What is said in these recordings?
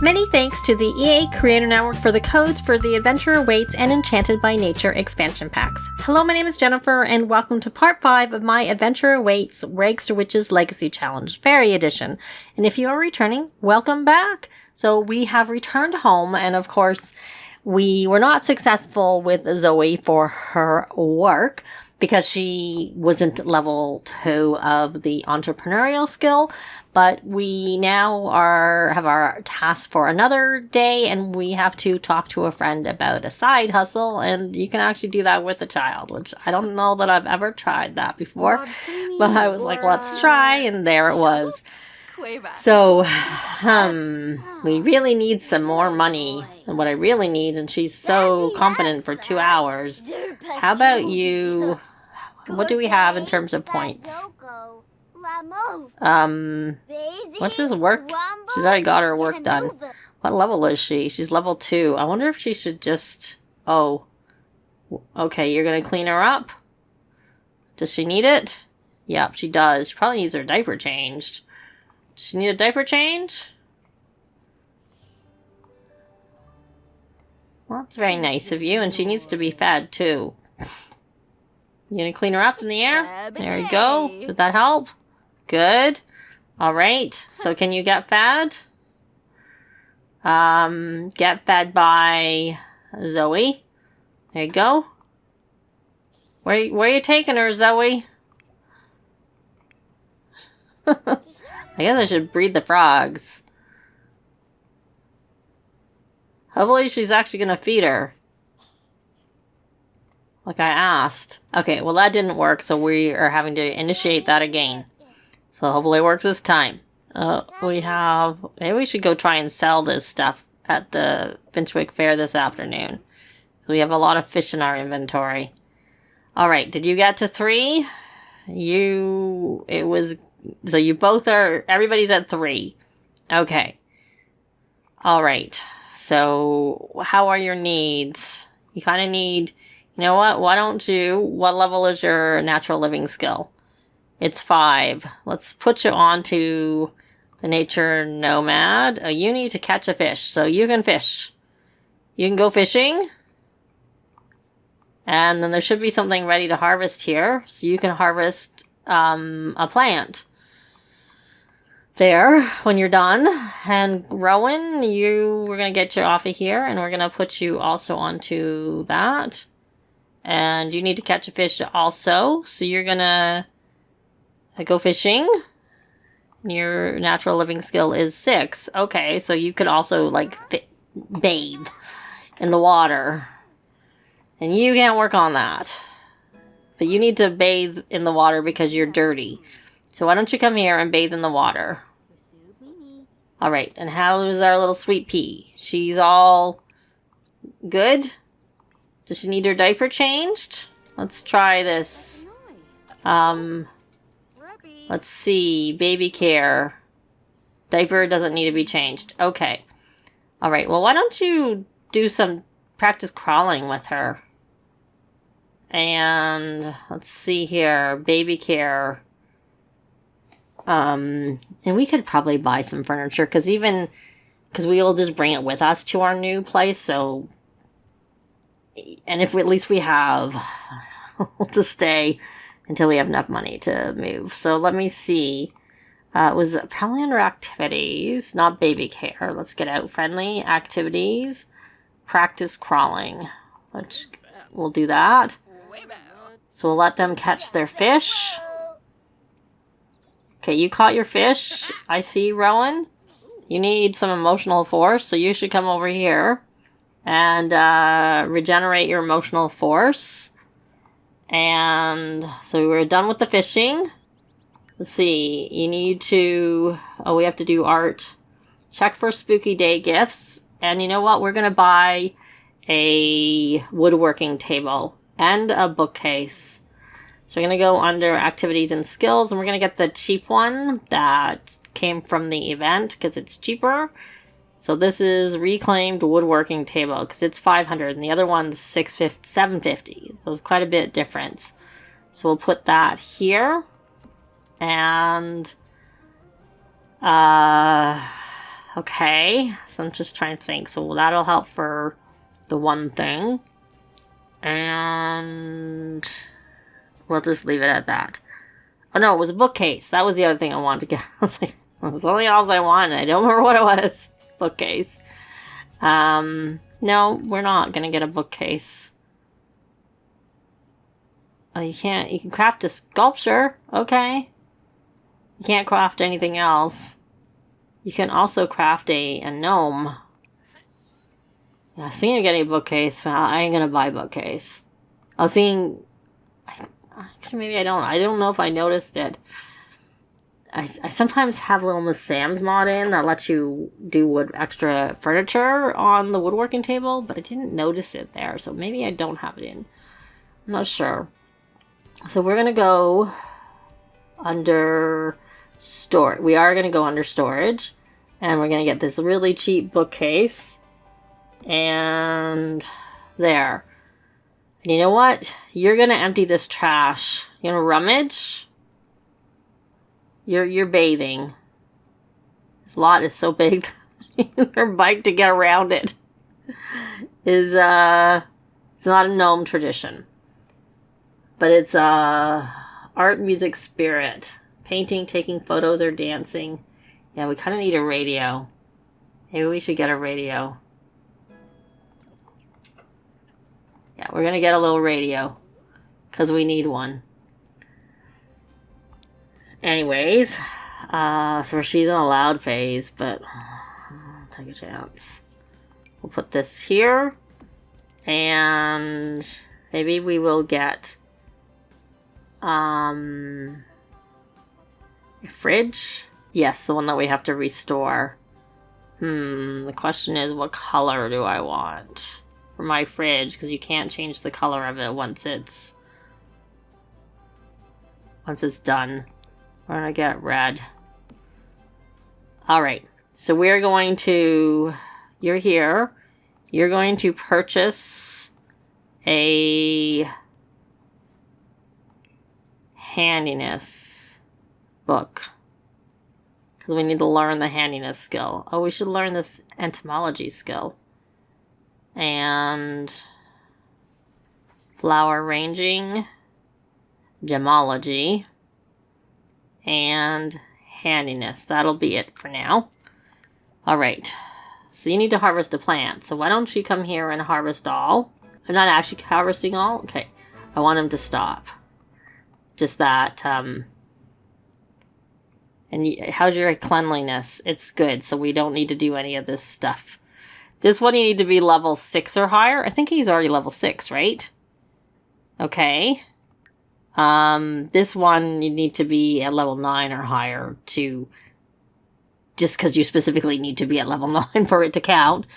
Many thanks to the EA Creator Network for the codes for the Adventure Awaits and Enchanted by Nature expansion packs. Hello, my name is Jennifer, and welcome to part 5 of my Adventure Awaits Rags to Witches Legacy Challenge, Fairy Edition. And if you are returning, welcome back! So we have returned home, and of course, we were not successful with Zoe for her work because she wasn't level 2 of the entrepreneurial skill. But we now have our task for another day, and we have to talk to a friend about a side hustle, and you can actually do that with a child, which I don't know that I've ever tried that before, but I was like, let's try, and there it was. So, we really need some more money, and what I really need, and she's so confident for 2 hours. How about you, what do we have in terms of points? What's his work? She's already got her work done. What level is she? She's level 2. I wonder if she should just... Oh. Okay, you're gonna clean her up? Does she need it? Yep, she does. She probably needs her diaper changed. Does she need a diaper change? Well, that's very nice of you, and she needs to be fed, too. You gonna clean her up in the air? There you go. Did that help? Good. Alright. So can you get fed? Get fed by Zoe. There you go. Where are you taking her, Zoe? I guess I should breed the frogs. Hopefully she's actually gonna feed her. Like I asked. Okay, well that didn't work, so we are having to initiate that again. So hopefully it works this time. Maybe we should go try and sell this stuff at the Finchwick Fair this afternoon. We have a lot of fish in our inventory. Alright, did you get to 3? So you both are, everybody's at 3. Okay. Alright, so how are your needs? You kind of need, you know what what level is your natural living skill? It's 5. Let's put you on to the Nature Nomad. You need to catch a fish, so you can fish. You can go fishing. And then there should be something ready to harvest here, so you can harvest a plant there when you're done. And Rowan, we're going to get you off of here, and we're going to put you also onto that. And you need to catch a fish also, so you're going to go fishing. Your natural living skill is 6. Okay, so you could also, like, bathe in the water. And you can't work on that. But you need to bathe in the water because you're dirty. So why don't you come here and bathe in the water? Alright, and how is our little sweet pea? She's all good? Does she need her diaper changed? Let's try this. Let's see. Baby care. Diaper doesn't need to be changed. Okay. Alright, well, why don't you do some practice crawling with her? And let's see here. Baby care. And we could probably buy some furniture because we'll just bring it with us to our new place. So, and if at least we have to stay until we have enough money to move. So let me see. It was probably under activities, not baby care. Let's get out friendly activities. Practice crawling. We'll do that. So we'll let them catch their fish. Okay, you caught your fish. I see, Rowan. You need some emotional force, so you should come over here and regenerate your emotional force. And so we're done with the fishing. Let's see. You need to... Oh, we have to do art. Check for spooky day gifts. And you know what? We're going to buy a woodworking table and a bookcase. So we're going to go under activities and skills. And we're going to get the cheap one that came from the event because it's cheaper. So this is reclaimed woodworking table because it's 500 and the other one's 750. So it's quite a bit different. So we'll put that here. And Okay, so I'm just trying to think. So that'll help for the one thing. And we'll just leave it at that. Oh no, it was a bookcase. That was the other thing I wanted to get. I was like, it was only else I wanted. I don't remember what it was. Bookcase. No, we're not gonna get a bookcase. Oh, you can't. You can craft a sculpture. Okay. You can't craft anything else. You can also craft a gnome. Yeah, I was thinking of getting a bookcase. Well, I ain't gonna buy a bookcase. I was thinking... Actually, maybe I don't. I don't know if I noticed it. I sometimes have a little Miss Sam's mod in that lets you do extra furniture on the woodworking table, but I didn't notice it there, so maybe I don't have it in. I'm not sure. So we're gonna go under storage. We are gonna go under storage, and we're gonna get this really cheap bookcase. And there. And you know what? You're gonna empty this trash. You're gonna rummage. You're bathing. This lot is so big. Their bike to get around it is it's not a gnome tradition, but it's art, music, spirit, painting, taking photos, or dancing. Yeah, we kind of need a radio. Maybe we should get a radio. Yeah, we're gonna get a little radio because we need one. Anyways, so she's in a loud phase, but I'll take a chance. We'll put this here, and maybe we will get a fridge. Yes, the one that we have to restore. The question is, what color do I want for my fridge? Because you can't change the color of it once it's done. We're gonna get red. Alright, so we're going to... You're here. You're going to purchase a handiness book. Because we need to learn the handiness skill. Oh, we should learn this entomology skill. And flower arranging, gemology, and handiness. That'll be it for now. Alright, so you need to harvest a plant. So why don't you come here and harvest all? I'm not actually harvesting all? Okay, I want him to stop. Just that, and how's your cleanliness? It's good, so we don't need to do any of this stuff. This one you need to be level 6 or higher. I think he's already level 6, right? Okay. This one you need to be at level 9 or higher to... Just because you specifically need to be at level 9 for it to count.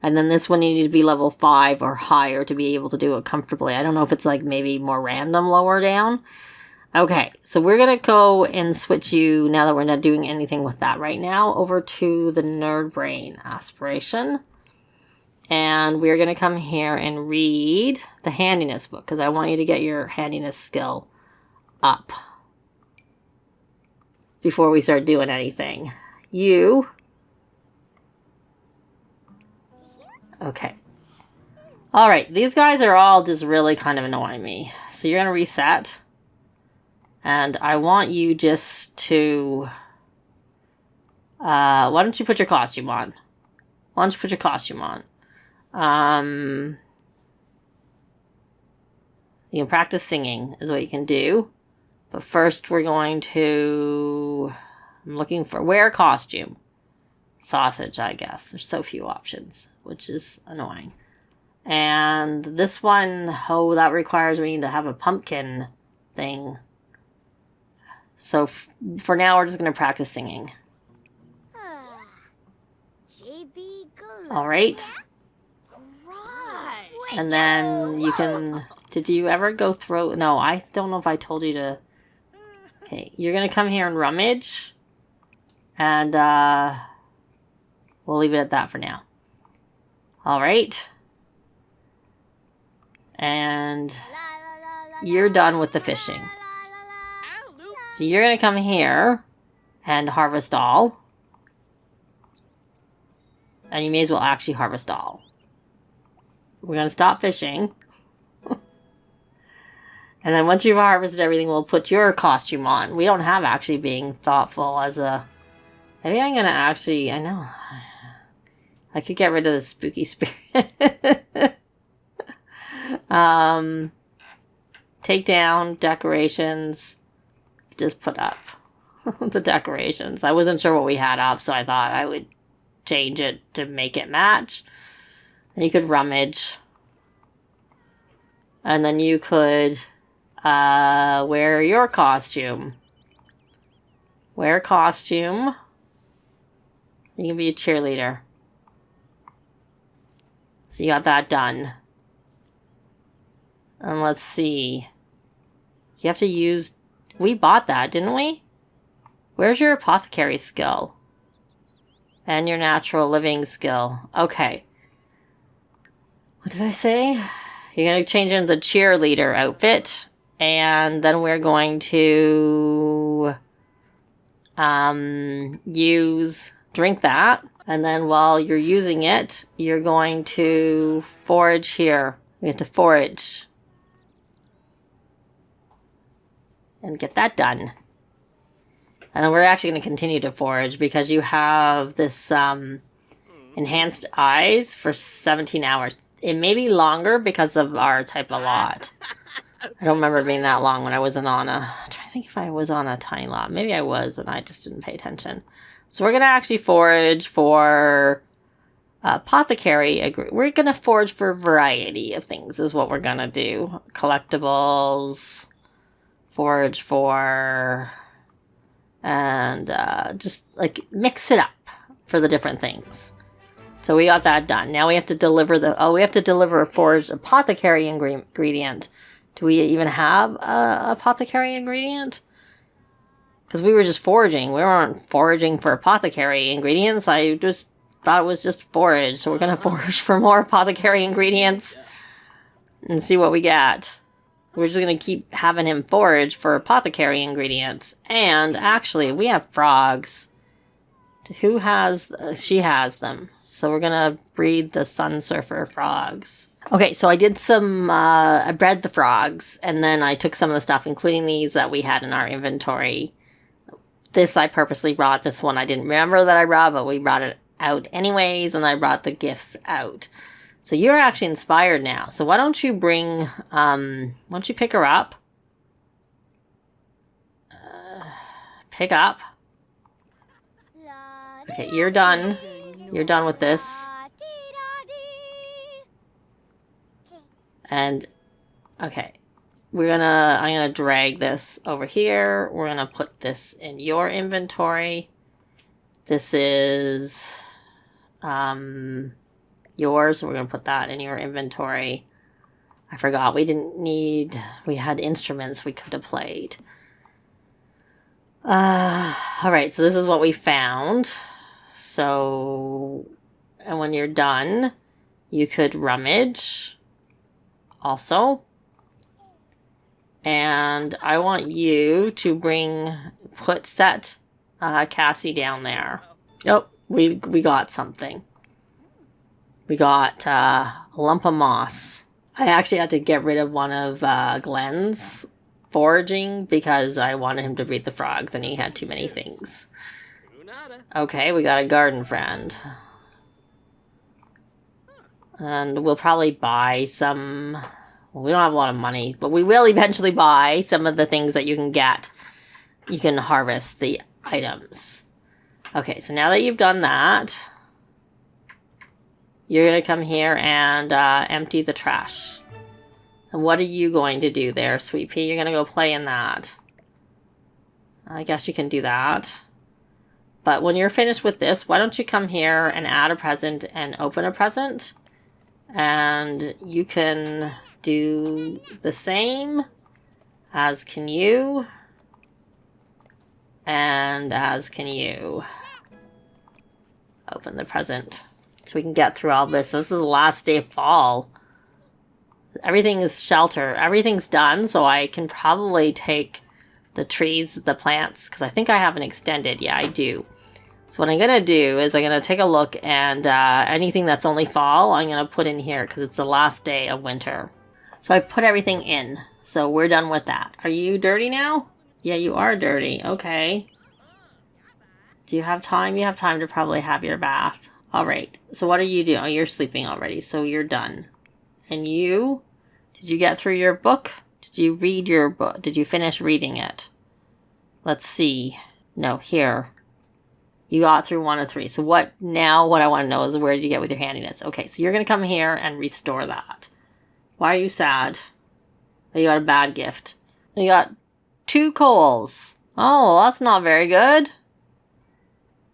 And then this one you need to be level 5 or higher to be able to do it comfortably. I don't know if it's like maybe more random lower down. Okay, so we're going to go and switch you, now that we're not doing anything with that right now, over to the Nerd Brain Aspiration. And we're going to come here and read the handiness book, because I want you to get your handiness skill up before we start doing anything. You. Okay. Alright, these guys are all just really kind of annoying me. So you're going to reset. And I want you just to... why don't you put your costume on? Why don't you put your costume on? You can practice singing is what you can do. But first we're going to... I'm looking for... Wear costume. Sausage, I guess. There's so few options, which is annoying. And this one, oh, that requires we need to have a pumpkin thing. So for now, we're just going to practice singing. All right. And then you can... Did you ever go through... No, I don't know if I told you to... Okay, you're going to come here and rummage. And we'll leave it at that for now. All right. And you're done with the fishing. So you're going to come here and harvest all. And you may as well actually harvest all. We're going to stop fishing. And then once you've harvested everything, we'll put your costume on. We don't have actually being thoughtful as a... Maybe I'm going to actually... I know. I could get rid of the spooky spirit. Take down decorations. Just put up the decorations. I wasn't sure what we had up, so I thought I would change it to make it match. And you could rummage. And then you could wear your costume. Wear costume. You can be a cheerleader. So you got that done. And let's see. You have to use... We bought that, didn't we? Where's your apothecary skill? And your natural living skill. Okay. What did I say? You're going to change into the cheerleader outfit. And then we're going to drink that. And then while you're using it, you're going to forage here. You have to forage. And get that done. And then we're actually going to continue to forage because you have this enhanced eyes for 17 hours. It may be longer because of our type of lot. I don't remember it being that long when I wasn't on a... I'm trying to think if I was on a tiny lot. Maybe I was and I just didn't pay attention. So we're going to actually forage for apothecary. We're going to forage for a variety of things is what we're going to do. Collectibles... Forage for, and just like mix it up for the different things. So we got that done. Now we have to deliver we have to deliver a foraged apothecary ingredient. Do we even have a apothecary ingredient? Because we were just foraging. We weren't foraging for apothecary ingredients. I just thought it was just forage. So we're going to forage for more apothecary ingredients and see what we get. We're just going to keep having him forage for apothecary ingredients. And actually, we have frogs. Who has... she has them. So we're going to breed the sun surfer frogs. Okay, so I did some... I bred the frogs. And then I took some of the stuff, including these that we had in our inventory. This I purposely brought. This one I didn't remember that I brought, but we brought it out anyways. And I brought the gifts out. So you're actually inspired now. So why don't you bring, why don't you pick her up? Pick up. Okay, you're done. You're done with this. And, okay. I'm gonna drag this over here. We're gonna put this in your inventory. This is, yours, so we're going to put that in your inventory. I forgot, we had instruments we could have played. Alright, so this is what we found. So, and when you're done, you could rummage also. And I want you to set Cassie down there. Oh, we got something. We got a lump of moss. I actually had to get rid of one of Glenn's foraging because I wanted him to breed the frogs and he had too many things. Okay, we got a garden friend. And we'll probably buy some... Well, we don't have a lot of money, but we will eventually buy some of the things that you can get. You can harvest the items. Okay, so now that you've done that... You're going to come here and empty the trash. And what are you going to do there, Sweet Pea? You're going to go play in that. I guess you can do that. But when you're finished with this, why don't you come here and add a present and open a present? And you can do the same, as can you. And as can you. Open the present. So we can get through all this. So this is the last day of fall. Everything is shelter. Everything's done. So I can probably take the trees, the plants, because I think I haven't extended. Yeah, I do. So what I'm going to do is I'm going to take a look, and anything that's only fall, I'm going to put in here because it's the last day of winter. So I put everything in. So we're done with that. Are you dirty now? Yeah, you are dirty. Okay. Do you have time? You have time to probably have your bath. All right. So what are you doing? Oh, you're sleeping already. So you're done. And you? Did you get through your book? Did you read your book? Did you finish reading it? Let's see. No, here. You got through 1 of 3. So what I want to know is where did you get with your handiness? Okay, so you're going to come here and restore that. Why are you sad? Oh, you got a bad gift. You got 2 coals. Oh, that's not very good.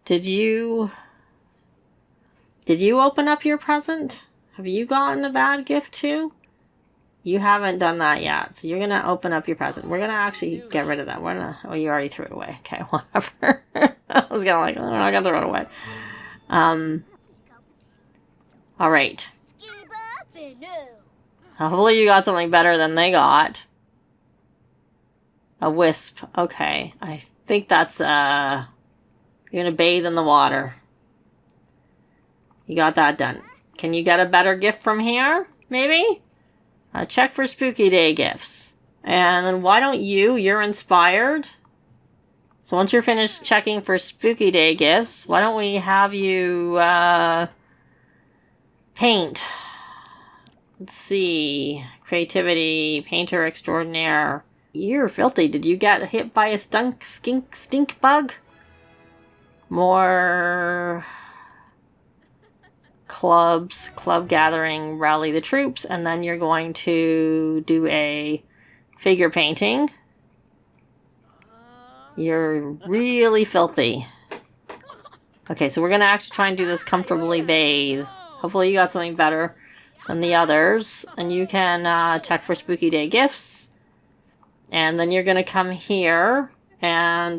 Did you open up your present? Have you gotten a bad gift too? You haven't done that yet. So you're going to open up your present. We're going to actually get rid of that. Oh, you already threw it away. Okay, whatever. I was going to we're not going to throw it away. All right. Hopefully you got something better than they got. A wisp. Okay. I think that's, you're going to bathe in the water. You got that done. Can you get a better gift from here? Maybe? Check for spooky day gifts. And then why don't you're inspired. So once you're finished checking for spooky day gifts, why don't we have you paint? Let's see. Creativity, painter extraordinaire. You're filthy. Did you get hit by a stink bug? More clubs, club gathering, rally the troops, and then you're going to do a figure painting. You're really filthy. Okay, so we're going to actually try and do this comfortably bathe. Hopefully you got something better than the others. And you can check for spooky day gifts. And then you're going to come here and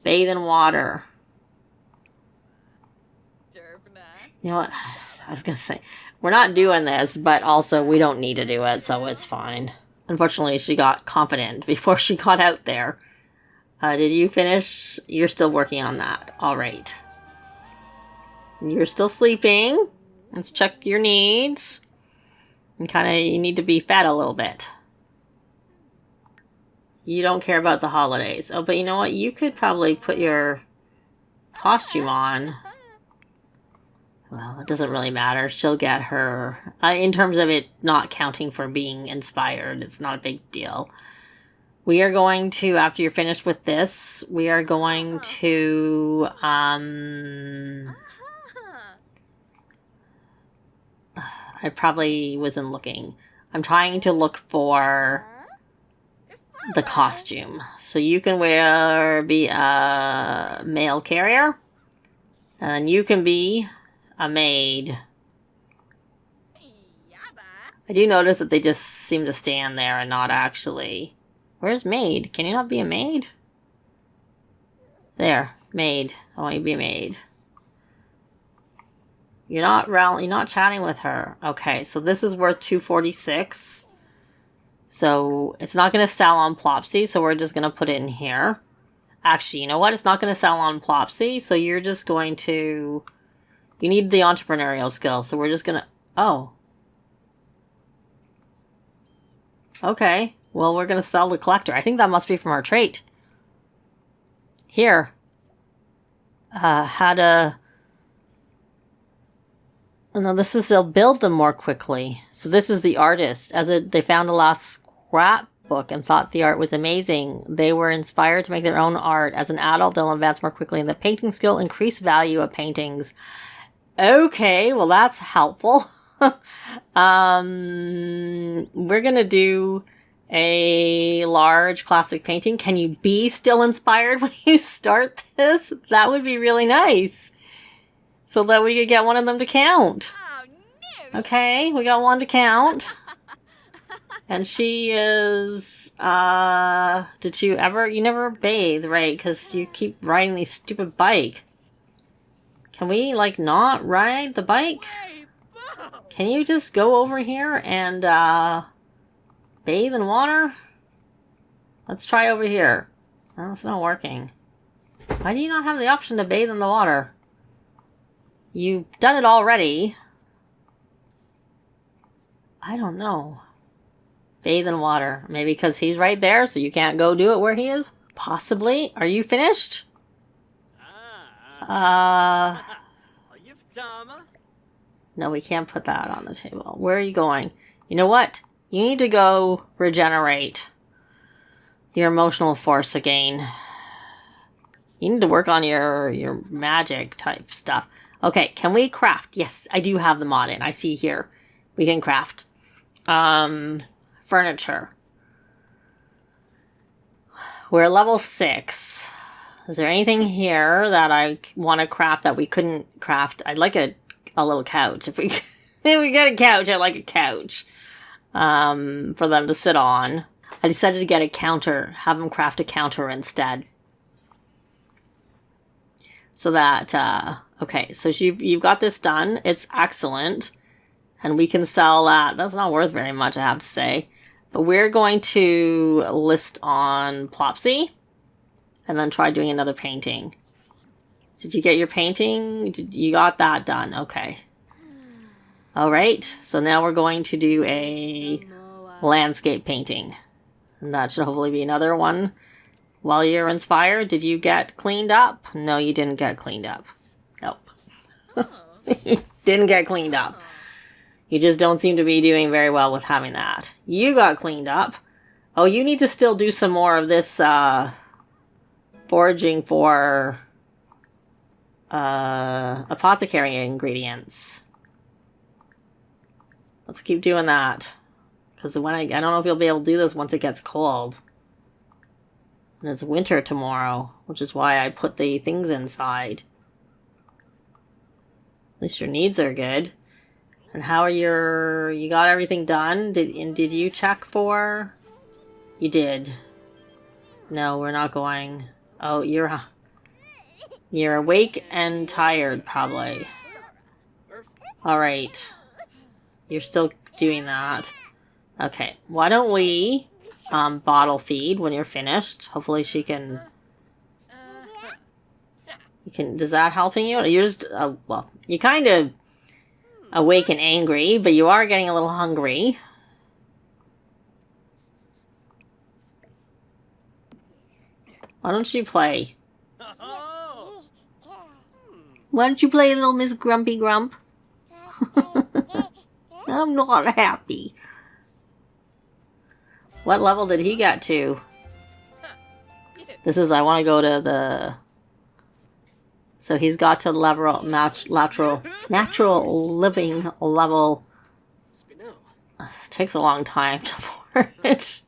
bathe in water. You know what? I was going to say, we're not doing this, but also we don't need to do it, so it's fine. Unfortunately, she got confident before she got out there. Did you finish? You're still working on that. All right. You're still sleeping. Let's check your needs. And you need to be fed a little bit. You don't care about the holidays. Oh, but you know what? You could probably put your costume on. Well, it doesn't really matter. She'll get her... in terms of it not counting for being inspired, it's not a big deal. We are going to, after you're finished with this, we are going to... I probably wasn't looking. I'm trying to look for the costume. So you can be a mail carrier. And you can be a maid. I do notice that they just seem to stand there and not actually... Where's maid? Can you not be a maid? There, maid. I want you to be a maid. You're not chatting with her. Okay, so this is worth $246. So it's not going to sell on Plopsy, so we're just going to put it in here. Actually, you know what? It's not going to sell on Plopsy, so you're just going to... You need the entrepreneurial skill, so we're just going to... Oh. Okay. Well, we're going to sell the collector. I think that must be from our trait. Here. How to... No, this is they'll build them more quickly. So this is the artist. They found the last scrapbook and thought the art was amazing. They were inspired to make their own art. As an adult, they'll advance more quickly in the painting skill, increase value of paintings. Okay, well that's helpful. We're gonna do a large classic painting. Can you be still inspired when you start this? That would be really nice. So that we could get one of them to count. Oh, no. Okay, we got one to count. And she is, did you never bathe, right? Because you keep riding these stupid bike. Can we, not ride the bike? Can you just go over here and, bathe in water? Let's try over here. Oh, it's not working. Why do you not have the option to bathe in the water? You've done it already. I don't know. Bathe in water. Maybe because he's right there, so you can't go do it where he is? Possibly. Are you finished? No, we can't put that on the table. Where are you going? You know what? You need to go regenerate your emotional force again. You need to work on your magic type stuff. Okay, can we craft? Yes, I do have the mod in. I see here. We can craft. Furniture. We're level 6. Is there anything here that I want to craft that we couldn't craft? I'd like a little couch. If we get a couch, I'd like a couch. For them to sit on. I decided to get a counter. Have them craft a counter instead. So that, okay, so you've got this done. It's excellent. And we can sell that. That's not worth very much, I have to say. But we're going to list on Plopsy. And then try doing another painting. Did you get your painting? You got that done. Okay. Alright, so now we're going to do a landscape painting. And that should hopefully be another one. While you're inspired, did you get cleaned up? No, you didn't get cleaned up. Nope. You didn't get cleaned up. You just don't seem to be doing very well with having that. You got cleaned up. Oh, you need to still do some more of this foraging for apothecary ingredients. Let's keep doing that. Because when I don't know if you'll be able to do this once it gets cold. And it's winter tomorrow, which is why I put the things inside. At least your needs are good. And how are you got everything done? Did you check for? You did. No, we're not going. Oh, you're awake and tired, probably. Alright. You're still doing that. Okay, why don't we bottle feed when you're finished? Hopefully she can... Does that helping you? You're just... well, you kind of awake and angry, but you are getting a little hungry. Why don't you play? Why don't you play, little Miss Grumpy Grump? I'm not happy. What level did he get to? This is, I want to go to the... So he's got to natural living level. It takes a long time to forage.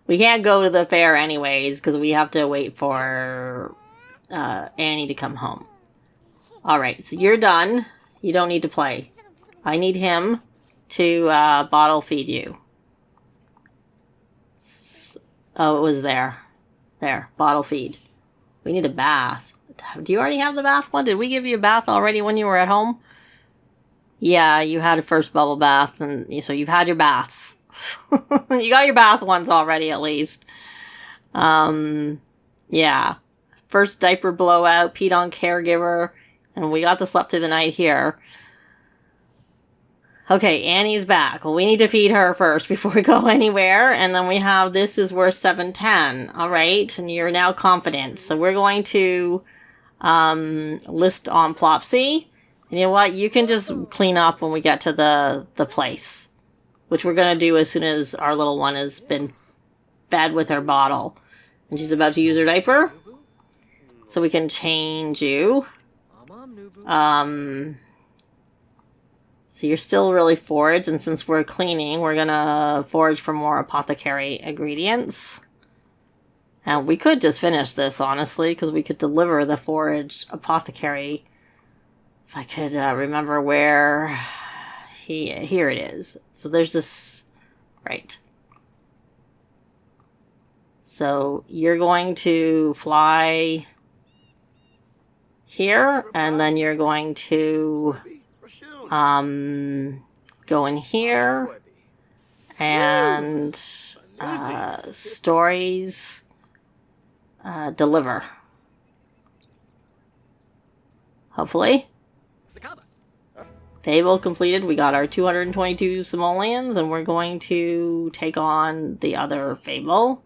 We can't go to the fair anyways, because we have to wait for Annie to come home. Alright, so you're done. You don't need to play. I need him to bottle feed you. Oh, it was there. There, bottle feed. We need a bath. Do you already have the bath one? Did we give you a bath already when you were at home? Yeah, you had a first bubble bath, and so you've had your baths. You got your bath ones already, at least. Yeah. First diaper blowout, peed on caregiver, and we got to sleep through the night here. Okay, Annie's back. Well, we need to feed her first before we go anywhere. And then we have, this is worth 710. All right, and you're now confident. So we're going to list on Plopsy. And you know what? You can just clean up when we get to the place. Which we're going to do as soon as our little one has been fed with her bottle. And she's about to use her diaper. So we can change you. So you're still really foraged, and since we're cleaning, we're gonna forage for more apothecary ingredients. And we could just finish this, honestly, because we could deliver the forage apothecary. If I could remember where here it is. So there's this, right. So you're going to fly here, and then you're going to go in here, and stories, deliver. Hopefully. Fable completed. We got our 222 simoleons, and we're going to take on the other Fable.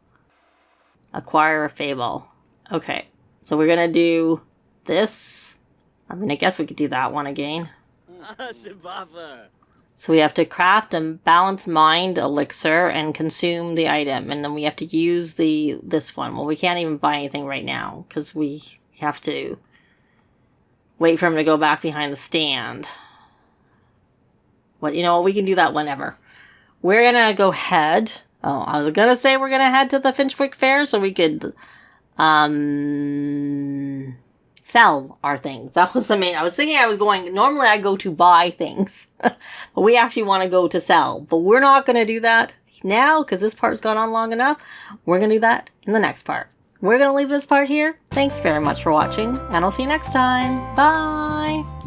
Acquire a Fable. Okay, so we're gonna do this. I mean, I guess we could do that one again. So we have to craft and balance mind elixir and consume the item, and then we have to use this one. Well, we can't even buy anything right now because we have to wait for him to go back behind the stand. But you know what? We can do that whenever. We're gonna go head. Oh, I was gonna say we're gonna head to the Finchwick Fair so we could sell our things. That was the main. I was thinking I was going. Normally I go to buy things, but we actually want to go to sell. But we're not gonna do that now because this part's gone on long enough. We're gonna do that in the next part. We're gonna leave this part here. Thanks very much for watching, and I'll see you next time. Bye.